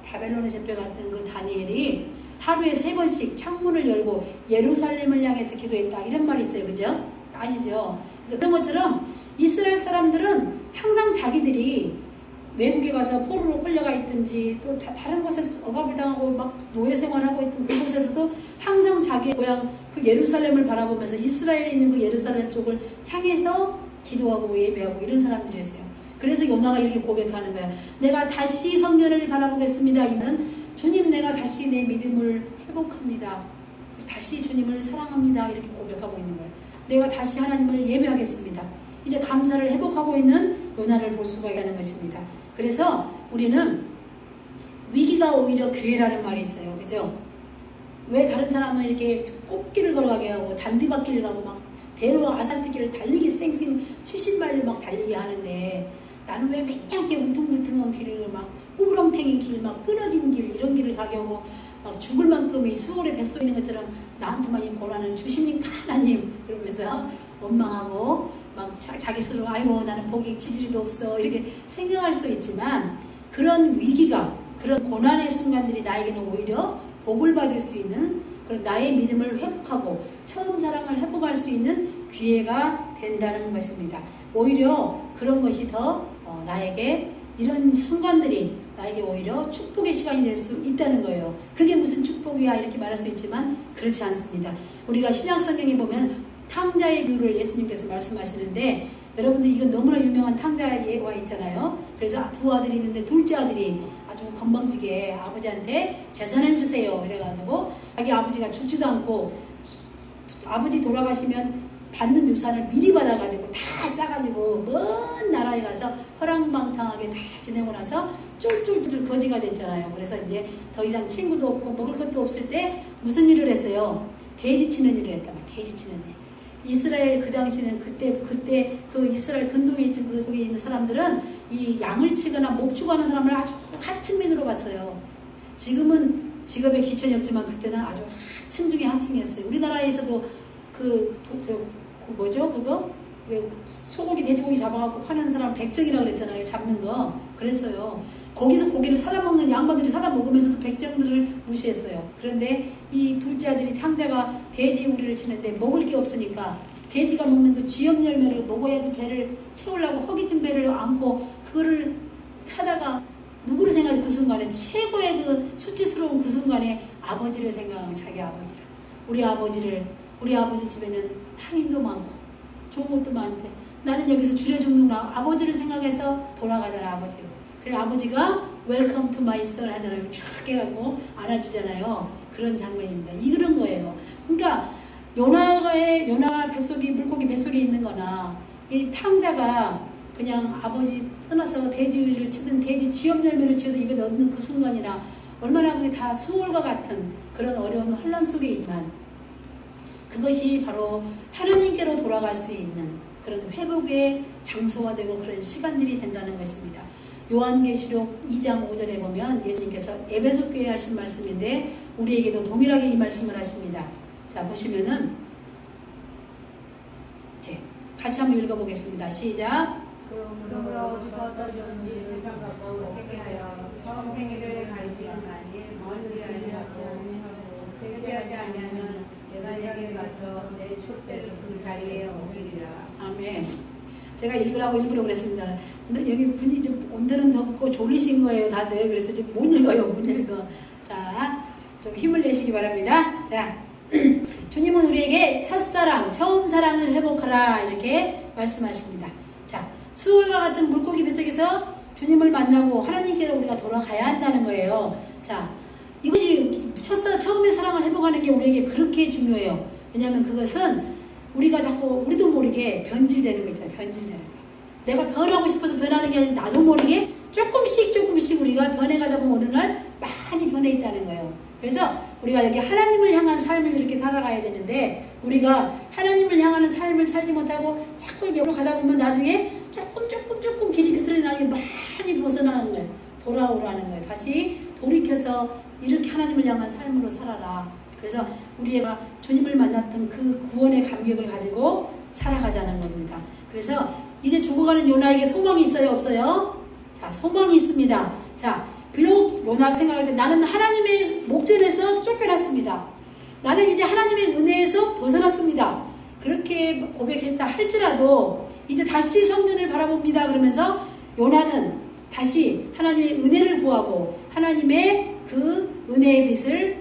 바벨론에 잡혀갔던 그 다니엘이 하루에 3번씩 창문을 열고 예루살렘을 향해서 기도했다 이런 말이 있어요. 그죠? 아시죠? 그래서 그런 것처럼 이스라엘 사람들은 항상 자기들이 외국에 가서 포로로 끌려가 있든지 또 다른 곳에서 억압을 당하고 막 노예 생활하고 있던 그곳에서도 항상 자기의 고향 그 예루살렘을 바라보면서 이스라엘에 있는 그 예루살렘 쪽을 향해서 기도하고 예배하고 이런 사람들이었어요. 그래서 요나가 이렇게 고백하는 거야. 내가 다시 성전을 바라보겠습니다. 이는 주님 내가 다시 내 믿음을 회복합니다. 다시 주님을 사랑합니다. 이렇게 고백하고 있는 거예요. 내가 다시 하나님을 예배하겠습니다. 이제 감사를 회복하고 있는 요나를 볼 수가 있다는 것입니다. 그래서 우리는 위기가 오히려 기회라는 말이 있어요. 그죠? 왜 다른 사람은 이렇게 꽃길을 걸어가게 하고 잔디밭길을 가고 막 대로 아스팔트길을 달리기 쌩쌩 70마일을 막 달리게 하는데 나는 왜 맨날 이렇게 울퉁불퉁한 길을 막 꾸부렁탱이 길, 막 끊어진 길 이런 길을 가게 하고 막 죽을 만큼의 수월의 뱃속에 있는 것처럼 나한테만 이 고난을 주십니까 하나님 그러면서 원망하고 막 자기 스스로 아이고 나는 복이 지지리도 없어 이렇게 생각할 수도 있지만 그런 위기가 그런 고난의 순간들이 나에게는 오히려 복을 받을 수 있는 그런 나의 믿음을 회복하고 처음 사랑을 회복할 수 있는 기회가 된다는 것입니다. 오히려 그런 것이 더 나에게 이런 순간들이 나에게 오히려 축복의 시간이 될 수 있다는 거예요. 그게 무슨 축복이야 이렇게 말할 수 있지만 그렇지 않습니다. 우리가 신약성경에 보면 탕자의 비유를 예수님께서 말씀하시는데 여러분들 이건 너무나 유명한 탕자의 예가 있잖아요. 그래서 두 아들이 있는데 둘째 아들이 아주 건방지게 아버지한테 재산을 주세요 이래가지고 자기 아버지가 죽지도 않고 아버지 돌아가시면 받는 유산을 미리 받아가지고 다 싸가지고 먼 나라에 가서 허랑방탕하게 다 지내고 나서 쫄쫄쫄 거지가 됐잖아요. 그래서 이제 더 이상 친구도 없고 먹을 것도 없을 때 무슨 일을 했어요? 돼지 치는 일을 했단 말이에요. 돼지 치는 일. 이스라엘 그 당시는 그때 그 이스라엘 근동에 있던 그 속에 있는 사람들은 이 양을 치거나 목축하는 사람을 아주 하층민으로 봤어요. 지금은 직업에 기천이 없지만 그때는 아주 하층 중에 하층이었어요. 우리나라에서도 그 뭐죠 그거? 소고기 돼지고기 잡아갖고 파는 사람 백정이라고 그랬잖아요. 잡는 거 그랬어요. 거기서 고기를 사다 먹는 양반들이 사다 먹으면서도 백정들을 무시했어요. 그런데 이 둘째 아들이 탕자가 돼지 우리를 치는데 먹을 게 없으니까 돼지가 먹는 그 쥐염 열매를 먹어야지 배를 채우려고 허기진 배를 안고 그거를 하다가 누구를 생각해? 그 순간에 최고의 그 수치스러운 그 순간에 아버지를 생각하면 자기 아버지를 우리 아버지 집에는 하인도 많고 좋은 것도 많은데 나는 여기서 줄여 죽는구나. 아버지를 생각해서 돌아가잖아 아버지로. 그래 아버지가 웰컴 투 마이 선 하잖아요. 쫙 해가지고 안아주잖아요. 그런 장면입니다. 이런 거예요. 그러니까 요나 뱃속에 물고기 뱃속에 있는 거나 이 탕자가 그냥 아버지 떠나서 돼지를 치든 돼지 쥐염 열매를 치어서 입에 넣는 그 순간이나 얼마나 그게 다 수월과 같은 그런 어려운 혼란 속에 있지만 그것이 바로 하나님께로 돌아갈 수 있는 그런 회복의 장소가 되고 그런 시간들이 된다는 것입니다. 요한계시록 2장 5절에 보면 예수님께서 에베소 교회에 하신 말씀인데 우리에게도 동일하게 이 말씀을 하십니다. 자 보시면은 같이 한번 읽어보겠습니다. 시작. 그러므로 어디서든지 세상하고 회개하여 처음 행위를 가리지는 만일 멀지 아니하고 회개하지 아니하면 내가 내게 가서 내 촛대를 그 자리에 옮기리라. 아멘. 제가 읽으라고 일부러 그랬습니다. 근데 여기 분이 좀 오늘은 덥고 졸리신 거예요 다들. 그래서 좀 못 읽어요. 못 읽어. 자, 좀 힘을 내시기 바랍니다. 자, 주님은 우리에게 첫사랑, 처음 사랑을 회복하라 이렇게 말씀하십니다. 자, 수월과 같은 물고기 뱃속에서 주님을 만나고 하나님께로 우리가 돌아가야 한다는 거예요. 자, 이것이 처음에 사랑을 회복하는 게 우리에게 그렇게 중요해요. 왜냐하면 그것은 우리가 자꾸 우리도 모르게 변질되는 거 있잖아요. 변질되는 거. 내가 변하고 싶어서 변하는 게 아니라 나도 모르게 조금씩 우리가 변해가다 보면 어느 날 많이 변해 있다는 거예요. 그래서 우리가 이렇게 하나님을 향한 삶을 이렇게 살아가야 되는데 우리가 하나님을 향하는 삶을 살지 못하고 자꾸 이렇게 가다 보면 나중에 조금 길이 비틀어 나중에 많이 벗어나는 거예요. 돌아오라는 거예요. 다시 돌이켜서 이렇게 하나님을 향한 삶으로 살아라. 그래서 우리가 주님을 만났던 그 구원의 감격을 가지고 살아가자는 겁니다. 그래서 이제 죽어가는 요나에게 소망이 있어요? 없어요? 자, 소망이 있습니다. 자, 비록 요나 생각할 때 나는 하나님의 목전에서 쫓겨났습니다. 나는 이제 하나님의 은혜에서 벗어났습니다. 그렇게 고백했다 할지라도 이제 다시 성전을 바라봅니다. 그러면서 요나는 다시 하나님의 은혜를 구하고 하나님의 그 은혜의 빛을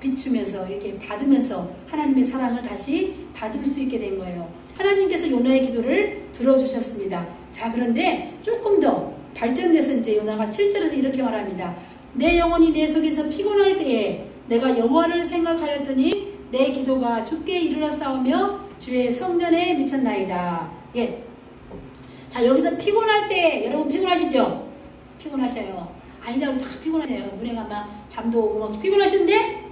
비추면서 이렇게 받으면서 하나님의 사랑을 다시 받을 수 있게 된 거예요. 하나님께서 요나의 기도를 들어주셨습니다. 자, 그런데 조금 더 발전돼서 이제 요나가 7절에서 이렇게 말합니다. 내 영혼이 내 속에서 피곤할 때에 내가 여호와를 생각하였더니 내 기도가 주께 이르렀사오며 주의 성전에 미쳤나이다. 예. 자, 여기서 피곤할 때 여러분 피곤하시죠? 피곤하셔요. 아니다, 우리 다 피곤하세요. 눈에 가면 잠도 오고 막 피곤하신데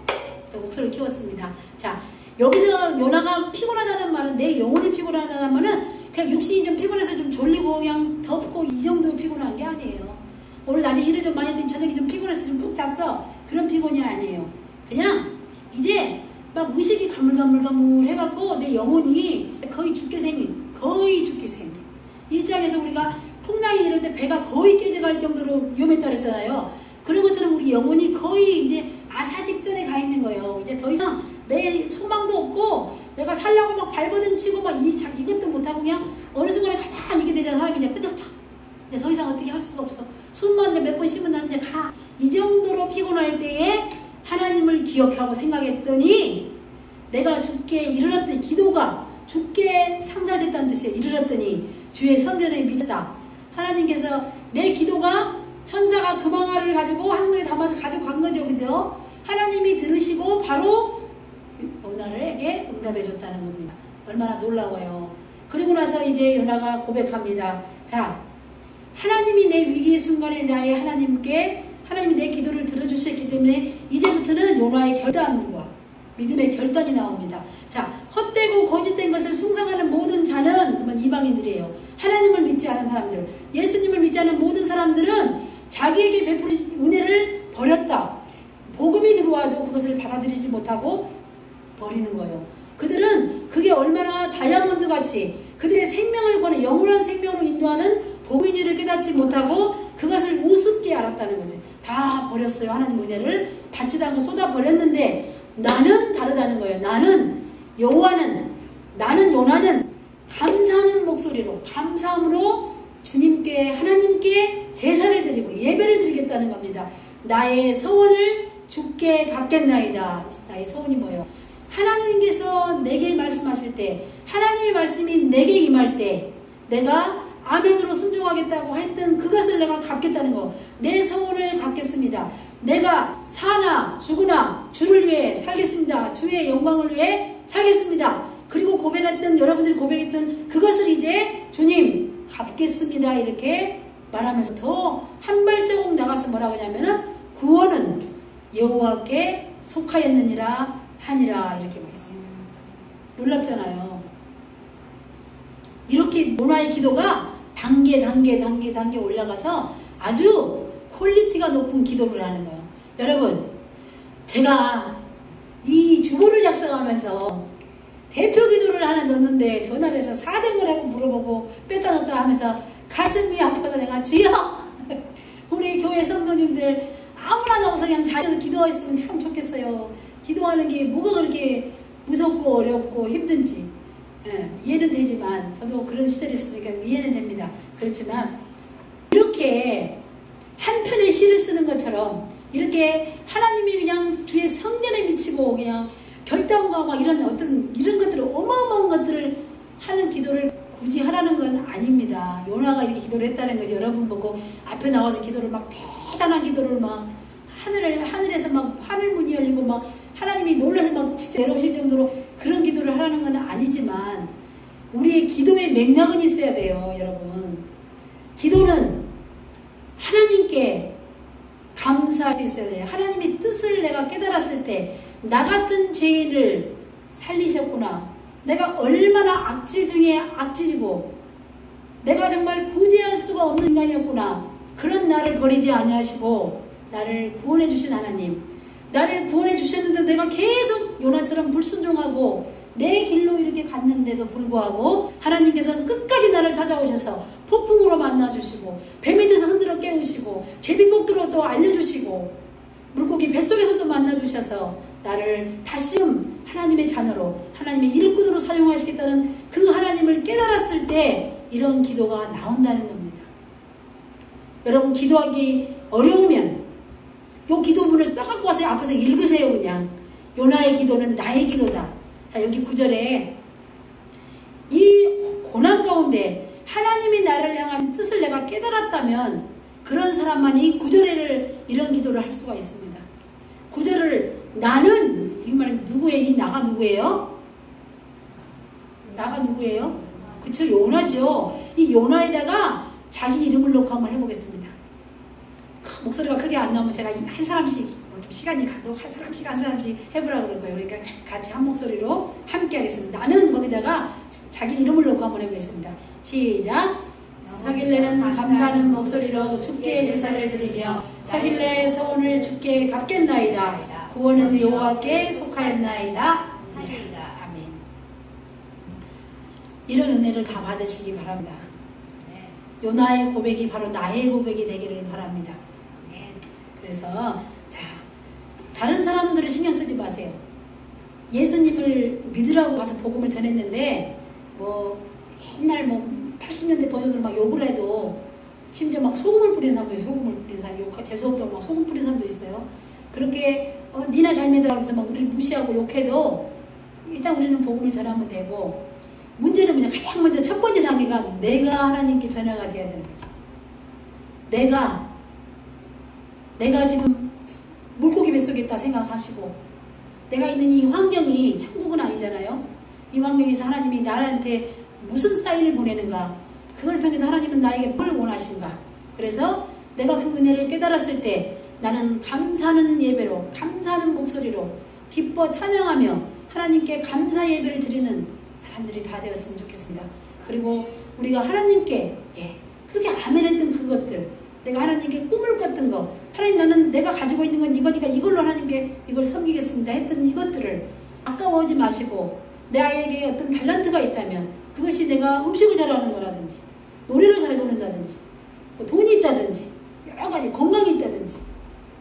목소리를 키웠습니다. 자, 여기서 요나가 피곤하다는 말은 내 영혼이 피곤하다는 말은 그냥 육신이 좀 피곤해서 좀 졸리고 그냥 덥고 이 정도 피곤한 게 아니에요. 오늘 낮에 일을 좀 많이 했더니 저녁에 좀 피곤해서 좀 푹 잤어. 그런 피곤이 아니에요. 그냥 이제 막 의식이 가물가물 해갖고 내 영혼이 거의 죽게 생긴. 1장에서 우리가 풍랑이 이럴 때 배가 거의 깨져갈 정도로 위험했다 그랬잖아요. 그런 것처럼 우리 영혼이 거의 이제 아사 직전에 가 있는 거예요. 이제 더 이상 내 소망도 없고 내가 살려고 막 발버둥 치고 막 이것도 못하고 그냥 어느 순간에 가만히 있게 되잖아. 사람이 그냥 끄덕다. 근데 더 이상 어떻게 할 수가 없어. 숨만 몇 번 쉬면 나는데 가. 이 정도로 피곤할 때에 하나님을 기억하고 생각했더니 내가 죽게 이르렀더니 기도가 죽게 상달됐다는 뜻이에요. 이르렀더니 주의 성전에 미쳤다. 하나님께서 내 기도가 천사가 금왕아를 가지고 항로에 담아서 가지고 간 거죠. 그죠? 하나님이 들으시고 바로 요나에게 응답해 줬다는 겁니다. 얼마나 놀라워요. 그리고 나서 이제 요나가 고백합니다. 자, 하나님이 내 위기의 순간에 하나님이 내 기도를 들어주셨기 때문에 이제부터는 요나의 결단과 믿음의 결단이 나옵니다. 자, 헛되고 거짓된 것을 숭상하는 모든 자는 이방인들이에요. 하나님을 믿지 않은 사람들, 예수님을 믿지 않은 모든 사람들은 자기에게 베풀인 은혜를 버렸다. 복음이 들어와도 그것을 받아들이지 못하고 버리는 거예요. 그들은 그게 얼마나 다이아몬드 같이 그들의 생명을 거는 영원한 생명으로 인도하는 복음의 일을 깨닫지 못하고 그것을 우습게 알았다는 거지. 다 버렸어요. 하나님 은혜를 받지도 않고 쏟아 버렸는데 나는 다르다는 거예요. 나는 요나는 감사하는 목소리로 감사함으로 주님께 하나님께 제사를 드리고 예배를 드리겠다는 겁니다. 나의 소원을 주께 갚겠나이다. 나의 소원이 뭐예요? 하나님께서 내게 말씀하실 때 하나님의 말씀이 내게 임할 때 내가 아멘으로 순종하겠다고 했던 그것을 내가 갚겠다는 거. 내 소원을 갚겠습니다. 내가 사나 죽으나 주를 위해 살겠습니다. 주의 영광을 위해 살겠습니다. 그리고 여러분들이 고백했던 그것을 이제 주님 갚겠습니다. 이렇게 말하면서 더 한 발자국 나가서 뭐라고 하냐면은 구원은 여호와께 속하였느니라 하니라 이렇게 말했어요. 놀랍잖아요. 이렇게 요나의 기도가 단계 올라가서 아주 퀄리티가 높은 기도를 하는 거예요. 여러분, 제가 이 주보를 작성하면서 대표 기도를 하나 넣었는데 전화를 해서 사정을 하고 물어보고 뺐다 넣었다 하면서 가슴이 아파서 내가 주여 우리 교회 성도님들 아무나 나와서 그냥 자리에서 기도했으면 참 좋겠어요. 기도하는 게 뭐가 그렇게 무섭고 어렵고 힘든지 이해는 되지만 저도 그런 시절이 있으니까 이해는 됩니다. 그렇지만 이렇게 한 편의 시를 쓰는 것처럼 이렇게 하나님이 그냥 주의 성전에 미치고 그냥 결단과 막 이런 것들을 어마어마한 것들을 하는 기도를 굳이 하라는 건 아닙니다. 요나가 이렇게 기도를 했다는 거죠. 여러분 보고 앞에 나와서 기도를 막 대단한 기도를 막 하늘에서 막 하늘 문이 열리고 막 하나님이 놀라서 막 직접 내려오실 정도로 그런 기도를 하라는 건 아니지만 우리의 기도의 맥락은 있어야 돼요. 여러분, 기도는 하나님께 감사할 수 있어야 돼요. 하나님의 뜻을 내가 깨달았을 때 나 같은 죄인을 살리셨구나. 내가 얼마나 악질 중에 악질이고 내가 정말 구제할 수가 없는 인간이었구나. 그런 나를 버리지 아니하시고 나를 구원해 주신 하나님, 나를 구원해 주셨는데 내가 계속 요나처럼 불순종하고 내 길로 이렇게 갔는데도 불구하고 하나님께서는 끝까지 나를 찾아오셔서 폭풍으로 만나주시고 배 밑에서 흔들어 깨우시고 제비뽑기로 또 알려주시고 물고기 뱃속에서도 만나주셔서 나를 다시금 하나님의 자녀로 하나님의 일꾼으로 사용하시겠다는 그 하나님을 깨달았을 때 이런 기도가 나온다는 겁니다. 여러분, 기도하기 어려우면 이 기도문을 써갖고 와서 앞에서 읽으세요. 그냥 요나의 기도는 나의 기도다. 자, 여기 9절에 이 고난 가운데 하나님이 나를 향하신 뜻을 내가 깨달았다면 그런 사람만이 9절에를 이런 기도를 할 수가 있습니다. 9절을 나는 이 말은 누구예요? 이 나가 누구예요? 나가 누구예요? 그쵸, 요나죠. 이 요나에다가 자기 이름을 넣고 한번 해보겠습니다. 목소리가 크게 안 나오면 제가 한 사람씩 좀 시간이 가도 한 사람씩 해보라고 그럴 거예요. 그러니까 같이 한 목소리로 함께 하겠습니다. 나는 거기다가 자기 이름을 넣고 한번 해보겠습니다. 시작. 서길래는 감사하는 목소리로 주께 제사를 드리며 서길래의 소원을 주께 갚겠나이다. 구원은 여호와께 속하였나이다. 아멘. 이런 은혜를 다 받으시기 바랍니다. 요나의 고백이 바로 나의 고백이 되기를 바랍니다. 그래서 자, 다른 사람들을 신경 쓰지 마세요. 예수님을 믿으라고 가서 복음을 전했는데 뭐 옛날 80년대 버전으로 막 욕을 해도 심지어 막 소금을 뿌리는 사람도 있어요. 소금을 뿌리는 사람, 욕, 재수없다고 막 소금 뿌리는 사람도 있어요. 그렇게 니나 잘 믿으라 그래서 막 우리를 무시하고 욕해도 일단 우리는 복음을 전하면 되고, 문제는 뭐냐, 가장 먼저 첫 번째 단계가 내가 하나님께 변화가 되어야 되는 거죠. 내가 지금 물고기 뱃속에 있다 생각하시고, 내가 있는 이 환경이 천국은 아니잖아요. 이 환경에서 하나님이 나한테 무슨 사인을 보내는가, 그걸 통해서 하나님은 나에게 뭘 원하신가. 그래서 내가 그 은혜를 깨달았을 때 나는 감사하는 예배로, 감사하는 목소리로 기뻐 찬양하며 하나님께 감사 예배를 드리는 사람들이 다 되었으면 좋겠습니다. 그리고 우리가 하나님께 그렇게 아멘했던 그것들, 내가 하나님께 꿈을 꿨던 거, 하나님 나는 내가 가지고 있는 건 이거니까 이걸로 하나님께 이걸 섬기겠습니다 했던 이것들을 아까워하지 마시고, 나에게 어떤 탤런트가 있다면 그것이 내가 음식을 잘하는 거라든지 노래를 잘 부른다든지 돈이 있다든지 여러 가지 건강이 있다든지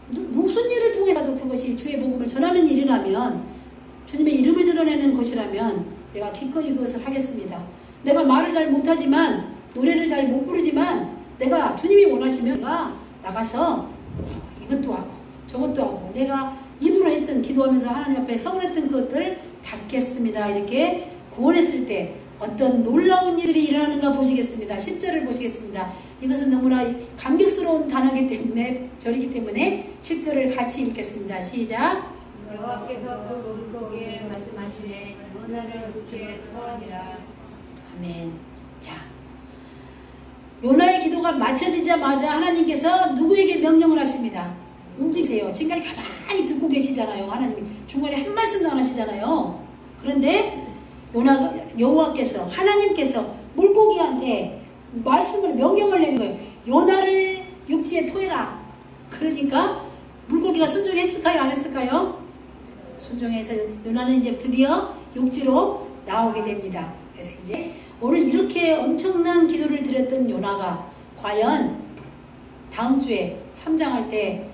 무슨 일을 통해서도 그것이 주의 복음을 전하는 일이라면, 주님의 이름을 드러내는 것이라면 내가 기꺼이 그것을 하겠습니다. 내가 말을 잘 못하지만, 노래를 잘 못 부르지만, 내가 주님이 원하시면 내가 나가서 이것도 하고 저것도 하고 내가 입으로 했던, 기도하면서 하나님 앞에 서원했던 그것들 받겠습니다. 이렇게 구원했을 때 어떤 놀라운 일이 일어나는가 보시겠습니다. 10절을 보시겠습니다. 이것은 너무나 감격스러운 단어이기 때문에, 절이기 때문에 10절을 같이 읽겠습니다. 시작. 여호와께서 그 물고기에 말씀하시되 요나를 육지에 토하니라. 아멘. 자, 요나의 기도가 맞춰지자마자 하나님께서 누구에게 명령을 하십니다. 움직이세요. 지금까지 가만히 듣고 계시잖아요. 하나님이 중간에 한 말씀도 안 하시잖아요. 그런데 여호와께서, 하나님께서 물고기한테 말씀을, 명령을 내는 거예요. 요나를 육지에 토해라. 그러니까 물고기가 순종했을까요? 안 했을까요? 순종해서 요나는 이제 드디어 육지로 나오게 됩니다. 그래서 이제 오늘 이렇게 엄청난 기도를 드렸던 요나가 과연 다음 주에 3장 할 때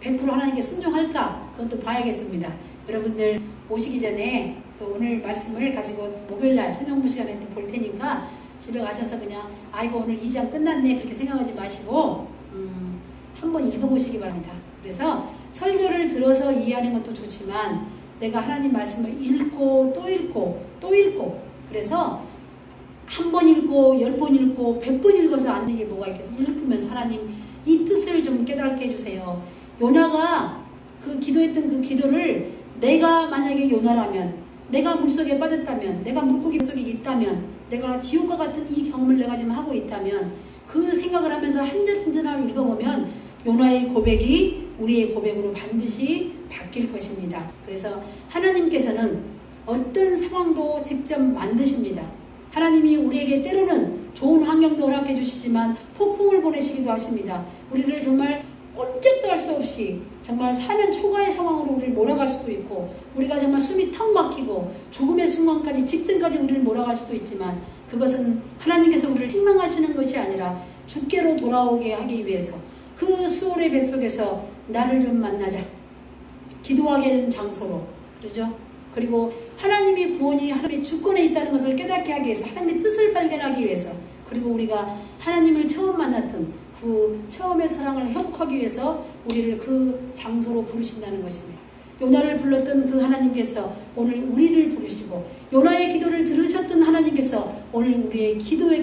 100% 하나님께 순종할까? 그것도 봐야겠습니다. 여러분들 오시기 전에 또 오늘 말씀을 가지고 목요일날 새벽 시간에 또 볼 테니까 집에 가셔서 그냥 아이고 오늘 2장 끝났네 그렇게 생각하지 마시고 한번 읽어보시기 바랍니다. 그래서 설교를 들어서 이해하는 것도 좋지만 내가 하나님 말씀을 읽고 또 읽고 또 읽고, 그래서 한 번 읽고 10번 읽고 100번 읽어서 안 되는 게 뭐가 있겠어요. 읽으면서 하나님 이 뜻을 좀 깨닫게 해주세요. 요나가 그 기도했던 그 기도를 내가 만약에 요나라면, 내가 물속에 빠졌다면, 내가 물고기 속에 있다면, 내가 지옥과 같은 이 경험을 내가 지금 하고 있다면, 그 생각을 하면서 한 절 한 절 읽어보면 요나의 고백이 우리의 고백으로 반드시 바뀔 것입니다. 그래서 하나님께서는 어떤 상황도 직접 만드십니다. 하나님이 우리에게 때로는 좋은 환경도 허락해 주시지만 폭풍을 보내시기도 하십니다. 우리를 정말 꼼짝도 할 수 없이 정말 사면 초과의 상황으로 우리를 몰아갈 수도 있고, 우리가 정말 숨이 턱 막히고 죽음의 순간까지 직전까지 우리를 몰아갈 수도 있지만, 그것은 하나님께서 우리를 실망하시는 것이 아니라 주께로 돌아오게 하기 위해서 그 수월의 뱃속에서 나를 좀 만나자, 기도하게 하는 장소로, 그렇죠? 그리고 하나님의 구원이 하나님의 주권에 있다는 것을 깨닫게 하기 위해서, 하나님의 뜻을 발견하기 위해서, 그리고 우리가 하나님을 처음 만났던 그 처음의 사랑을 회복하기 위해서 우리를 그 장소로 부르신다는 것입니다. 요나를 불렀던 그 하나님께서 오늘 우리를 부르시고, 요나의 기도를 들으셨던 하나님께서 오늘 우리의 기도에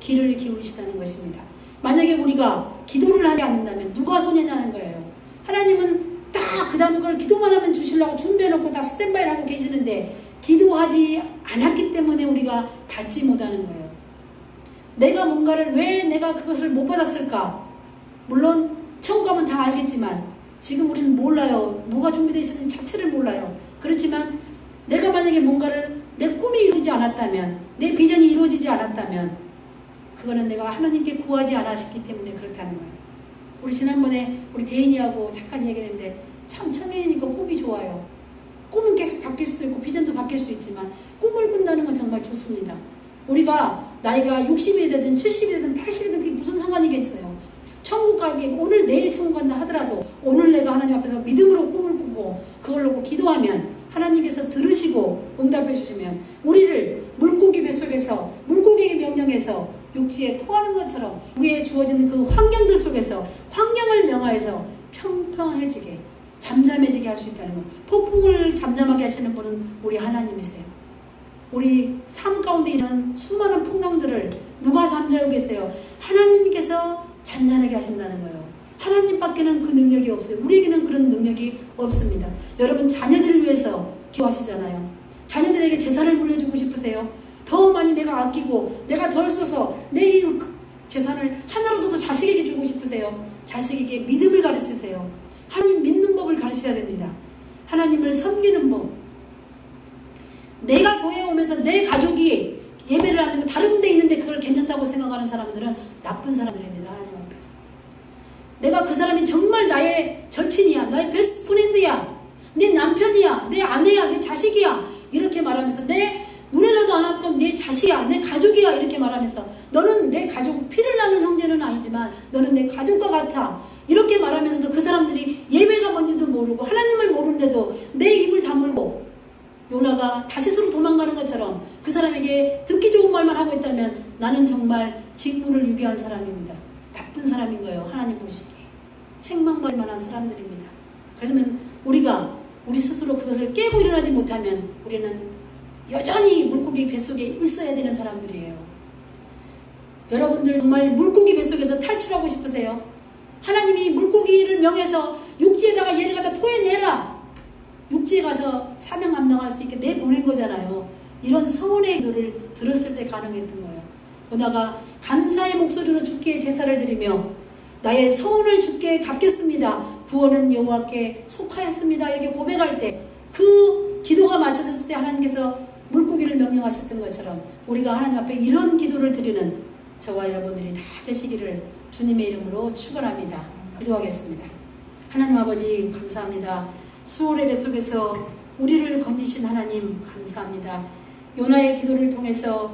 귀를 기울이시다는 것입니다. 만약에 우리가 기도를 하지 않는다면 누가 손해나는 거예요? 하나님은 딱 그 다음 걸 기도만 하면 주시려고 준비해놓고 다 스탠바이를 하고 계시는데, 기도하지 않았기 때문에 우리가 받지 못하는 거예요. 내가 뭔가를, 왜 내가 그것을 못 받았을까? 물론 천국 가면 다 알겠지만 지금 우리는 몰라요. 뭐가 준비되어 있었는지 자체를 몰라요. 그렇지만 내가 만약에 뭔가를, 내 꿈이 이루어지지 않았다면, 내 비전이 이루어지지 않았다면 그거는 내가 하나님께 구하지 않았기 때문에 그렇다는 거예요. 우리 지난번에 우리 대인이하고 잠깐 얘기했는데, 참 청년이니까 꿈이 좋아요. 꿈은 계속 바뀔 수도 있고 비전도 바뀔 수 있지만 꿈을 꾼다는 건 정말 좋습니다. 우리가 나이가 60이 되든 70이 되든 80이 되든 그게 무슨 상관이겠어요. 천국 가기, 오늘 내일 천국 간다 하더라도 오늘 내가 하나님 앞에서 믿음으로 꿈을 꾸고 그걸 놓고 기도하면 하나님께서 들으시고 응답해 주시면 우리를 물고기 뱃속에서 물고기에게 명령해 통해서 육지에 토하는 것처럼 우리의 주어진 그 환경들 속에서 환경을 명하여서 평평해지게 잠잠해지게 할 수 있다는 것. 폭풍을 잠잠하게 하시는 분은 우리 하나님이세요. 우리 삶 가운데 있는 수많은 풍랑들을 누가 잠자고 계세요? 하나님께서 잔잔하게 하신다는 거예요. 하나님밖에는 그 능력이 없어요. 우리에게는 그런 능력이 없습니다. 여러분 자녀들을 위해서 기도하시잖아요. 자녀들에게 재산을 물려주고 싶으세요? 더 많이 내가 아끼고 내가 덜 써서 내 재산을 하나라도 더 자식에게 주고 싶으세요? 자식에게 믿음을 가르치세요. 하나님 믿는 법을 가르쳐야 됩니다. 하나님을 섬기는 법. 내가 교회에 오면서 내 가족이 예배를 안 드리고 다른 데 있는데 그걸 괜찮다고 생각하는 사람들은 나쁜 사람들입니다. 하나님 앞에서. 내가 그 사람이 정말 나의 절친이야, 나의 베스트 프렌드야, 내 남편이야, 내 아내야, 내 자식이야 이렇게 말하면서 내 눈에라도 안 아프면 내 자식이야, 내 가족이야 이렇게 말하면서 너는 내 가족, 피를 나눈 형제는 아니지만 너는 내 가족과 같아 이렇게 말하면서도 그 사람들이 예배가 뭔지도 모르고 하나님을 모르는데도 내 입을 다물고 요나가 다시스로 도망가는 것처럼 그 사람에게 듣기 좋은 말만 하고 있다면 나는 정말 직무를 유기한 사람입니다. 나쁜 사람인 거예요. 하나님 보시기에. 책망받을 만한 사람들입니다. 그러면 우리가 우리 스스로 그것을 깨고 일어나지 못하면 우리는 여전히 물고기 뱃속에 있어야 되는 사람들이에요. 여러분들 정말 물고기 뱃속에서 탈출하고 싶으세요? 하나님이 물고기를 명해서 육지에다가 얘를 갖다 토해내라. 육지에 가서 사명 감당할 수 있게 내보낸 거잖아요. 이런 서원의 기도를 들었을 때 가능했던 거예요. 요나가 감사의 목소리로 주께 제사를 드리며 나의 서원을 주께 갚겠습니다. 구원은 여호와께 속하였습니다. 이렇게 고백할 때 그 기도가 맞춰졌을 때 하나님께서 물고기를 명령하셨던 것처럼 우리가 하나님 앞에 이런 기도를 드리는 저와 여러분들이 다 되시기를 주님의 이름으로 축원합니다. 기도하겠습니다. 하나님 아버지 감사합니다. 수월의 뱃속에서 우리를 건지신 하나님 감사합니다. 요나의 기도를 통해서